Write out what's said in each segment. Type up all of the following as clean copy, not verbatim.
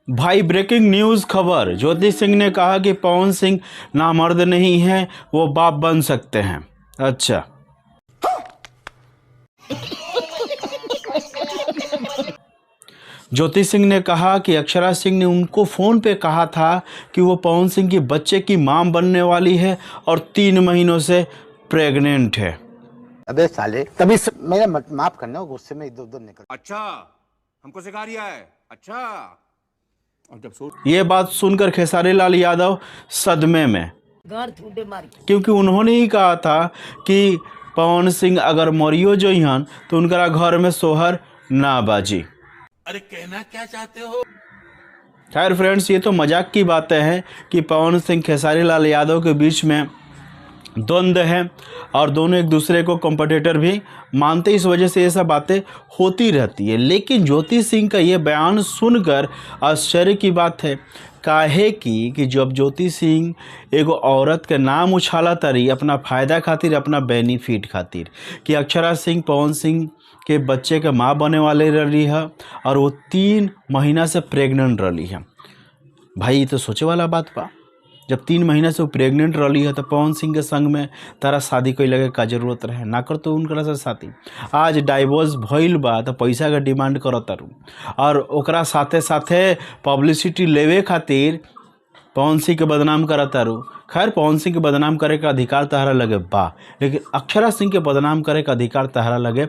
भाई breaking news खबर, ज्योति सिंह ने कहा कि पवन सिंह नामर्द नहीं है, वो बाप बन सकते हैं। अच्छा, ज्योति सिंह ने कहा कि अक्षरा सिंह ने उनको फ़ोन पे कहा था कि वो पवन सिंह की बच्चे की मां बनने वाली है और 3 महीनों से प्रेग्नेंट है। अबे साले, तभी मेरा माफ करना, गुस्से में इधर उधर निकल। अच्छा, हमको सिखा रिया है। अच्छा, और जब ये बात सुनकर खेसारी लाल यादव सदमे में, क्योंकि उन्होंने ही कहा था कि पवन सिंह अगर मरियो जोहन तो उनका घर में सोहर ना बाजी। अरे कहना क्या चाहते हो? खैर फ्रेंड्स, ये तो मजाक की बातें हैं कि पवन सिंह खेसारी लाल यादव के बीच में द्वंद्व है और दोनों एक दूसरे को कॉम्पिटिटर भी मानते, इस वजह से ये सब बातें होती रहती है। लेकिन ज्योति सिंह का ये बयान सुनकर आश्चर्य की बात है, काहे कि जब ज्योति सिंह एगो औरत के नाम उछाला तरी अपना फ़ायदा खातिर, अपना बेनिफिट खातिर, कि अक्षरा सिंह पवन सिंह के बच्चे के माँ बने वाले रही है और वो 3 महीना से प्रेग्नेंट रही है। भाई ये तो सोचे वाला बात बा। जब 3 महीना से वो प्रेग्नेंट रही है तो पवन सिंह के संग में तारा शादी कोई लगे का जरूरत रहे, ना कर तो उनकरा से शादी। आज डाइवोर्स भइल बा तो पैसा का डिमांड करत तारू और ओकरा साथे साथे पब्लिसिटी लेवे खातिर पवन सिंह के बदनाम करत तारू। खैर, पवन सिंह के बदनाम करे का अधिकार तहरा लगे बा, लेकिन अक्षरा सिंह के बदनाम करे का अधिकार तहरा लगे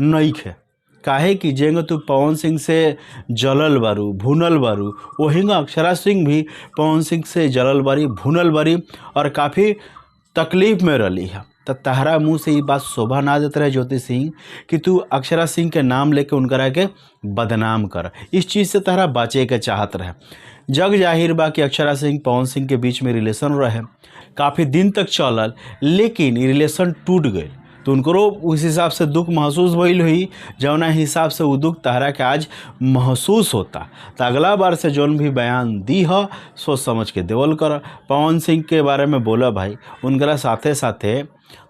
नहीं है। काहे कि जेंगे तू पवन सिंह से जलल बारू, भुनल बारू, वहींगा अक्षरा सिंह भी पवन सिंह से जलल बारी, भुनल बारी और काफ़ी तकलीफ़ में रही है। तो तहरा मुँह से ये बात शोभा ना देते रहे ज्योति सिंह कि तू अक्षरा सिंह के नाम लेके उनकरा के बदनाम कर। इस चीज़ से तहरा बचे के चाहत रहे। जग जाहिर बा कि अक्षरा सिंह पवन सिंह के बीच में रिलेशन रहे, काफ़ी दिन तक चलल, लेकिन रिलेशन टूट गए तो उनको उस हिसाब से दुख महसूस भइल हुई, जौना हिसाब से वो दुख तहरा के आज महसूस होता। तो अगला बार से जौन भी बयान दी है सोच समझ के देवल कर। पवन सिंह के बारे में बोला भाई, उनकरा साथे साथे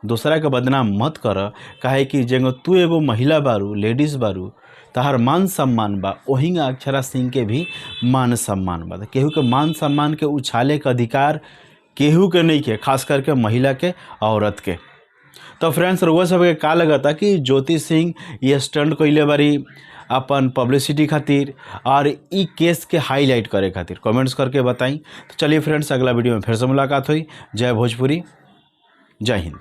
दूसरा के बदनाम मत कर। काहे कि जेंगो तू एगो महिला बारू, लेडीज़ बारू, तहार मान सम्मान बा, वहीं अक्षरा सिंह के भी मान सम्मान बा। केहू के मान सम्मान के उछाले के अधिकार केहू के नहीं के, खास करके महिला के, औरत के। तो फ्रेंड्स, रउआ सबके का लगता कि ज्योति सिंह ये स्टंट कइले बारी अपन पब्लिसिटी खातिर और ई केस के हाईलाइट करे खातिर? कमेंट्स करके बताई। तो चलिए फ्रेंड्स, अगला वीडियो में फिर से मुलाकात हुई। जय भोजपुरी, जय हिंद।